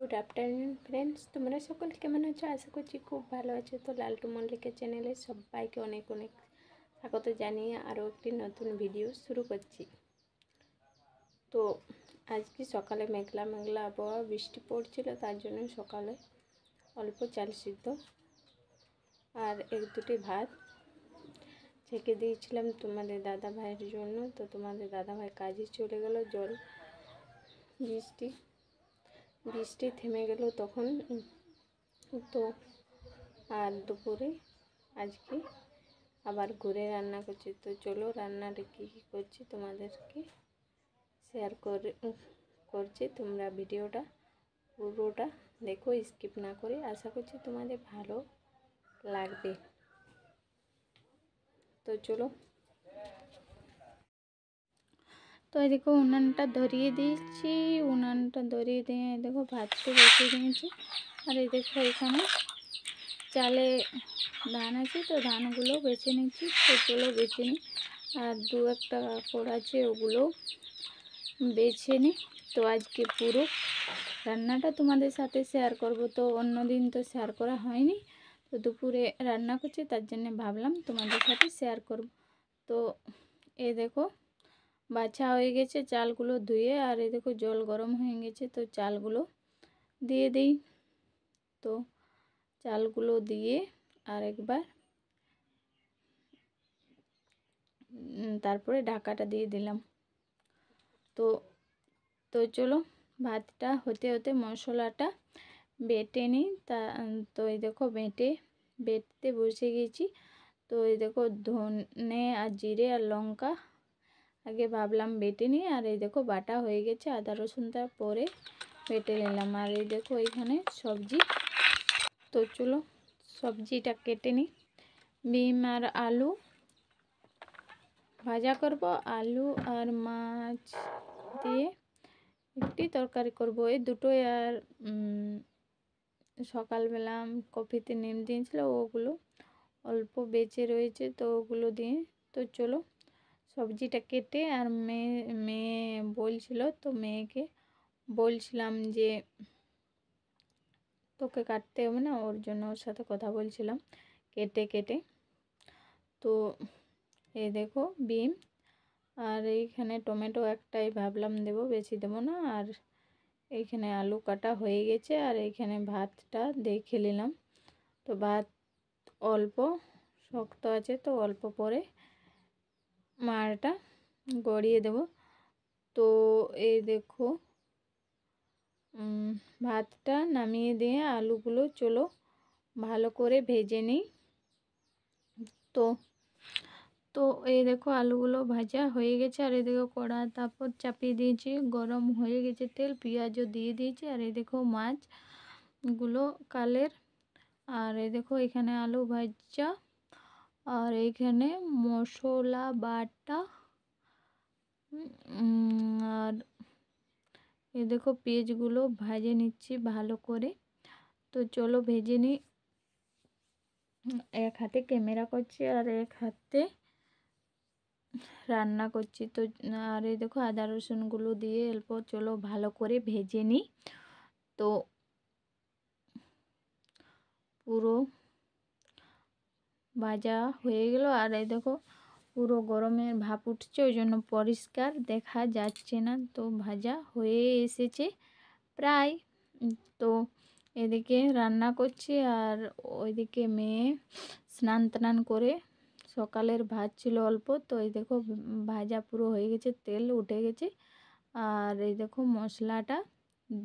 Good afternoon friends, তোমরা সকল কেমন আছো? আশা করছি খুব ভালো আছো। তো লালটু মল্লিকের চ্যানেলে সবাইকে অনেক অনেক স্বাগত জানিয়ে আরও একটি নতুন ভিডিও শুরু করছি। তো আজকে সকালে মেঘলা মেঘলা আবহাওয়া, বৃষ্টি পড়ছিল, তার জন্য সকালে অল্প চাল সিদ্ধ আর এক দুটি ভাত ছেঁকে দিয়েছিলাম তোমাদের দাদা ভাইয়ের জন্য। তো তোমাদের দাদা ভাই কাজে চলে গেল, বৃষ্টি থেমে গেল তখন। তো আর দুপুরে আজকে আবার ঘুরে রান্না করছি। তো চলো রান্নাটা কী কী করছি তোমাদেরকে শেয়ার করছি। তোমরা ভিডিওটা পুরোটা দেখো, স্কিপ না করে। আশা করছি তোমাদের ভালো লাগবে। তো চলো। তো এই দেখো উনানটা ধরিয়ে দিয়েছি, উনানটা ধরিয়ে দিয়ে দেখো ভাতটা বসিয়ে দিয়েছি। আর এই দেখো এখানে চালে ধান আছে, তো ধানগুলো বেছে নিচ্ছি। তো চলো বেছে নিই। আর দু একটা কাপড় আছে, ওগুলো বেছে নিই। তো আজকে পুরো রান্নাটা তোমাদের সাথে শেয়ার করব। তো অন্য দিন তো শেয়ার করা হয়নি, তো দুপুরে রান্না করছি, তার জন্য ভাবলাম তোমাদের সাথে শেয়ার করব। তো এই দেখো বাছা হয়ে গেছে চালগুলো ধুয়ে, আর এই দেখো জল গরম হয়ে গেছে, তো চালগুলো দিয়ে দিই। তো চালগুলো দিয়ে আর একবার তারপরে ঢাকাটা দিয়ে দিলাম। তো তো চলো ভাতটা হতে হতে মশলাটা বেটে নিই। তো এই দেখো বেটতে বসে গেছি। তো এই দেখো ধনে আর জিরে আর লঙ্কা আগে ভাবলাম বেটে নিই, আর এই দেখো বাটা হয়ে গেছে। আদা রসুনটা পরে বেটে নিলাম। আর এই দেখো এখানে সবজি। তো চলো সবজিটা কেটে নিই। বিম আর আলু ভাজা করব, আলু আর মাছ দিয়ে একটি তরকারি করব, এই দুটোই। আর সকালবেলা কফিতে নিম দিয়েছিল, ওগুলো অল্প বেঁচে রয়েছে, তো ওগুলো দিয়ে। তো চলো সবজিটা কেটে, আর মেয়ে বলছিল, তো মেয়েকে বলছিলাম যে তোকে কাটতে হবে না, ওর জন্য ওর সাথে কথা বলছিলাম কেটে। তো এই দেখো বিম আর এইখানে টমেটো একটাই ভাবলাম দেব, বেশি দেবো না। আর এইখানে আলু কাটা হয়ে গেছে, আর এইখানে ভাতটা দেখে নিলাম। তো ভাত অল্প শক্ত আছে, তো অল্প পরে মাড়টা গড়িয়ে দেব। তো এই দেখো ভাতটা নামিয়ে দিয়ে আলুগুলো চলো ভালো করে ভেজে নিই। তো তো এই দেখো আলুগুলো ভাজা হয়ে গেছে, আর এই দেখো কড়া তারপর চাপিয়ে দিয়েছি, গরম হয়ে গেছে তেল, পেঁয়াজও দিয়ে দিয়েছি। আর এই দেখো মাছগুলো কালের। আর এই দেখো এখানে আলু ভাজা, আর এইখানে মশলা বাটা। আর এই দেখো পেঁয়াজগুলো ভাজে নিচ্ছি ভালো করে। তো চলো ভেজে নিই। এক হাতে ক্যামেরা করছি আর এক হাতে রান্না করছি। তো আর এই দেখো আদা রসুনগুলো দিয়ে অল্প চলো ভালো করে ভেজে নিই। তো পুরো ভাজা হয়ে গেল, আর এই দেখো পুরো গরমের ভাপ উঠছে, ওই জন্য পরিষ্কার দেখা যাচ্ছে না। তো ভাজা হয়ে এসেছে প্রায়। তো এদিকে রান্না করছি, আর ওইদিকে মেয়ে স্নান করে, সকালের ভাত ছিল অল্প, তো এই দেখো ভাজা পুরো হয়ে গেছে, তেল উঠে গেছে। আর এই দেখো মশলাটা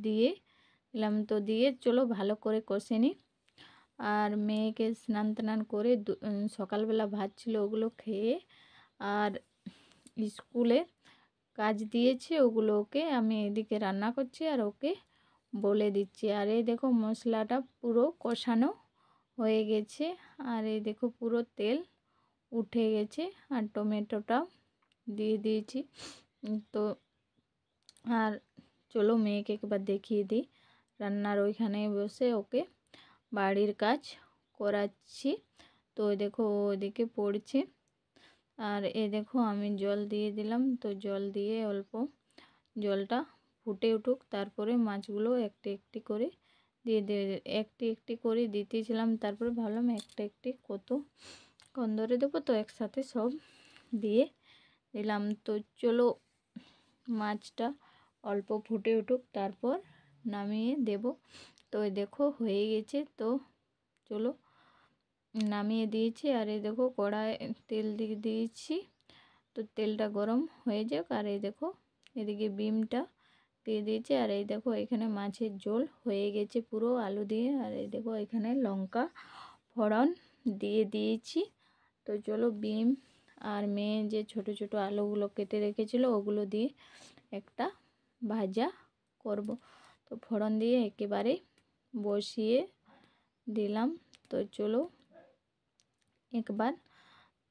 দিয়ে দিলাম। তো দিয়ে চলো ভালো করে কষে নিই। আর মেয়েকে স্নান করে সকালবেলা ভাত ছিল ওগুলো খেয়ে, আর স্কুলে কাজ দিয়েছে ওগুলো ওকে আমি এদিকে রান্না করছি আর ওকে বলে দিচ্ছি। আর এই দেখো মশলাটা পুরো কষানো হয়ে গেছে, আর এই দেখো পুরো তেল উঠে গেছে, আর টমেটোটাও দিয়ে দিয়েছি। তো আর চলো মেয়েকে একবার দেখিয়ে দিই, রান্নার ওইখানে বসে ওকে বাড়ির কাজ করাচ্ছি। তো দেখো ওদিকে পড়ছে, আর দেখো আমি জল দিয়ে দিলাম। তো জল দিয়ে অল্প জলটা ফুটে উঠুক, তারপরে মাছগুলো একটি একটি করে দিয়ে একটি একটি করে দিতেছিলাম। তারপরে ভাবলাম একটা একটি কতক্ষণ ধরে দেবো, তো একসাথে সব দিয়ে দিলাম। তো চলো মাছটা অল্প ফুটে উঠুক, তারপর নামিয়ে দেব। তো দেখো হয়ে গেছে, তো চলো নামিয়ে দিয়েছি। আর এই দেখো কড়াই তেল দিয়ে দিয়েছি, তো তেলটা গরম হয়ে যাক। আর এই দেখো এদিকে বিমটা দিয়ে দিয়েছি। আর এই দেখো এখানে মাছের ঝোল হয়ে গেছে পুরো আলু দিয়ে। আর এই দেখো এখানে লঙ্কা ফোড়ন দিয়ে দিয়েছি। তো চলো বিম আর মেয়ে যে ছোট ছোট আলুগুলো কেটে রেখেছিল ওগুলো দিয়ে একটা ভাজা করব। তো ফোড়ন দিয়ে একেবারে বসিয়ে দিলাম। তো চলো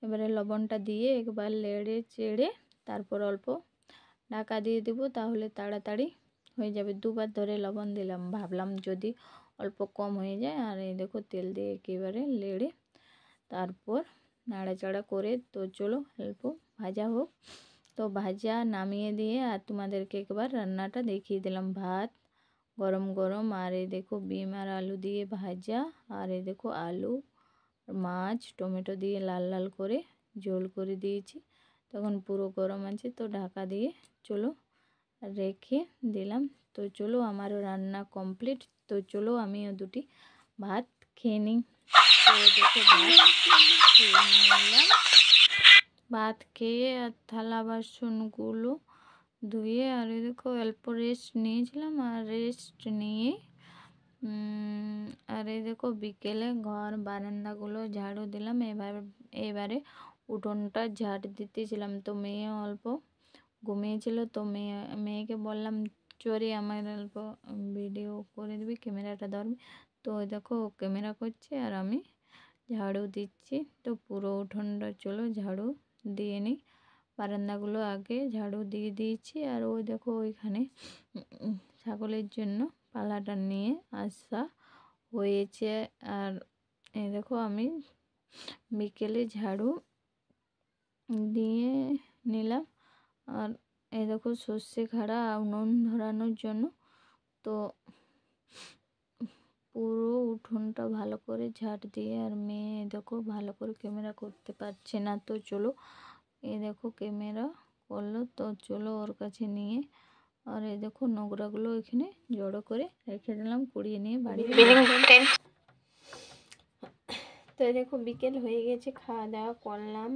এবারে লবণটা দিয়ে একবার নেড়ে চেড়ে তারপর অল্প ঢাকা দিয়ে দেবো, তাহলে তাড়াতাড়ি হয়ে যাবে। দুবার ধরে লবণ দিলাম, ভাবলাম যদি অল্প কম হয়ে যায়। আর এই দেখো তেল দিয়ে একেবারে নেড়ে তারপর নাড়াচাড়া করে, তো চলো অল্প ভাজা হোক। তো ভাজা নামিয়ে দিয়ে আর তোমাদেরকে একবার রান্নাটা দেখিয়ে দিলাম। ভাত গরম গরম, আর এই দেখো বিম আর আলু দিয়ে ভাজা, আর এই দেখো আলু মাছ টমেটো দিয়ে লাল লাল করে ঝোল করে দিয়েছি। তখন পুরো গরম আছে, তো ঢাকা দিয়ে চলো রেখে দিলাম। তো চলো আমারও রান্না কমপ্লিট। তো চলো আমিও দুটি ভাত খেয়ে নিই। তো দেখো ভাত খেয়ে আর থালা বাসনগুলো ধুয়ে, আর দেখো অল্প রেস্ট নিয়েছিলাম। আর রেস্ট নিয়ে আর এই দেখো বিকেলে ঘর বারান্দাগুলো ঝাড়ু দিলাম। এবারে উঠোনটা ঝাড় দিতেছিলাম। তো মেয়ে অল্প ঘুমিয়েছিল, তো মেয়েকে বললাম চোরে আমার অল্প ভিডিও করে দিবি, ক্যামেরাটা ধরবি। তো দেখো ক্যামেরা করছে আর আমি ঝাড়ু দিচ্ছি। তো পুরো উঠোনটা চলো ঝাড়ু দিয়ে নিই। বারান্দাগুলো আগে ঝাড়ু দিয়ে দিয়েছি। আর ওই দেখো ওইখানে ছাগলের জন্য পালাটা নিয়ে আসা হয়েছে। আর এই দেখো আমি বিকেলে ঝাড়ু দিয়ে নিলাম। আর এই দেখো সর্ষে খাড়া উনুন ধরানোর জন্য, তো পুরো উঠোনটা ভালো করে ঝাড় দিয়ে, আর মেয়ে দেখো ভালো করে ক্যামেরা করতে পারছে না। তো চলো এই দেখো ক্যামেরা করলো, তো চলো ওর কাছে নিয়ে, আর এই দেখো নোংরাগুলো এখানে জড়ো করে রেখে দিলাম, কুড়িয়ে নিয়ে বাড়ি। তো দেখো বিকেল হয়ে গেছে, খাওয়া দাওয়া করলাম,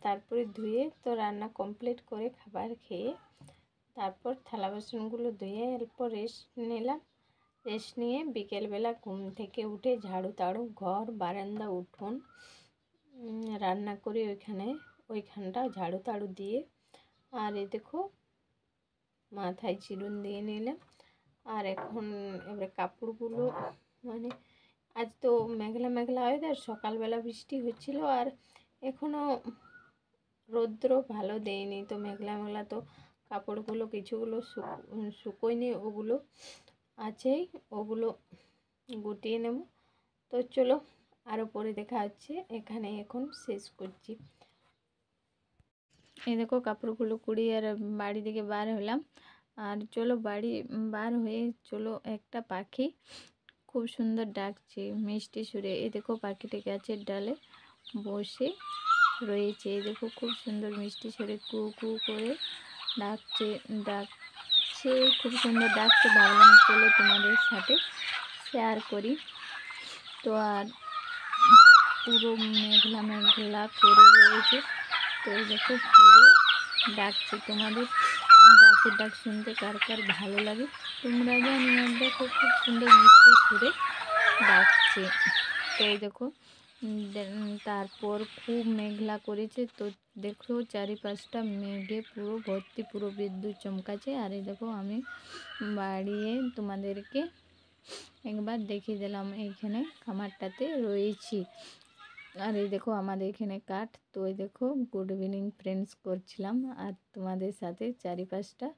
তারপরে ধুয়ে তো রান্না কমপ্লিট করে খাবার খেয়ে তারপর থালা বাসনগুলো ধুয়ে অল্প রেস্ট নিলাম। রেস্ট নিয়ে বিকেলবেলা ঘুম থেকে উঠে ঝাড়ু তাড়ু ঘর বারান্দা উঠোন রান্না করে ওইখানটা ঝাড়ু তাড়ু দিয়ে, আর এই দেখো মাথায় চিরুন দিয়ে নিলাম। আর এখন এবারে কাপড়গুলো মানে আজ তো মেঘলা মেঘলা ওয়েদার, সকালবেলা বৃষ্টি হচ্ছিল আর এখনও রৌদ্র ভালো দেয়নি। তো মেঘলা মেঘলা, তো কাপড়গুলো কিছুগুলো শুকোয়নি, ওগুলো আছেই, ওগুলো গুটিয়ে নেব। তো চলো আরও পরে দেখা হচ্ছে, এখানে এখন শেষ করছি। এই দেখো কাপড়গুলো কুড়িয়ে আর বাড়ি থেকে বার হলাম। আর চলো বাড়ি বার হয়ে চলো একটা পাখি খুব সুন্দর ডাকছে মিষ্টি সুরে। এই দেখো পাখিটা গাছের ডালে বসে রয়েছে। এই দেখো খুব সুন্দর মিষ্টি সুরে কু কু করে ডাকছে খুব সুন্দর ডাকছে। ভাবলাম চলো তোমাদের সাথে শেয়ার করি। তো আর পুরো মেঘলা মেঘলা করে রয়েছে। তো এই দেখো পুরো ডাকছে। তোমাদের পাখির ডাক শুনতে কার কার ভালো লাগে তোমরা জানিও। দেখো খুব সুন্দর মিষ্টি সুরে ডাকছে। তো এই দেখো তারপর খুব মেঘলা করেছে, তো দেখো চারিপাশটা মেঘে পুরো ভর্তি, পুরো বিদ্যুৎ চমকাচ্ছে। আর এই দেখো আমি বাড়িয়ে তোমাদেরকে একবার দেখিয়ে দিলাম, এইখানে খামারটাতে রয়েছি। আর এই দেখো আমাদের এখানে কাঠ। তো এই দেখো গুড ইভিনিং ফ্রেন্ডস করছিলাম আর তোমাদের সাথে চারিপাশটা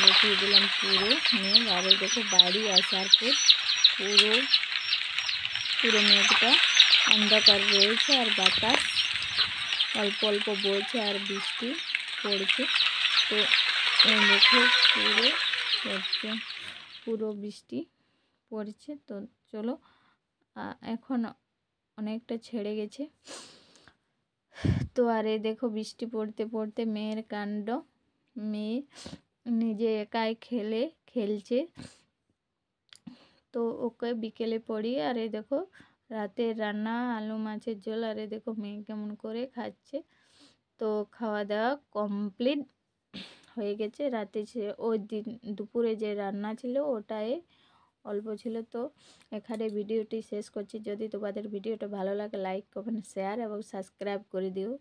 দেখিয়ে দিলাম পুরো মেঘ। আর এই দেখো বাড়ি আসার পর পুরো মেঘটা অন্ধকার রয়েছে, আর বাতাস অল্প অল্প বইছে আর বৃষ্টি পড়ছে। তো এই দেখো পুরো পড়ছে, পুরো বৃষ্টি পড়ছে। তো চলো এখন অনেকটা ছেড়ে গেছে। তো আর এই দেখো বৃষ্টি পড়তে পড়তে মেয়ের কাণ্ড, মেয়ে নিজে একাই খেলছে। তো ওকে বিকেলে পড়িয়ে আর এই দেখো রাতের রান্না আলু মাছের ঝোল, আর এই দেখো মেয়ে কেমন করে খাচ্ছে। তো খাওয়া দাওয়া কমপ্লিট হয়ে গেছে। রাতে ওই দিন দুপুরে যে রান্না ছিল ওটাই অল্প ছিল। তো এখানে ভিডিওটি শেষ করছি। যদি তোমাদের ভিডিওটা ভালো লাগে লাইক কমেন্ট শেয়ার এবং সাবস্ক্রাইব করে দিও।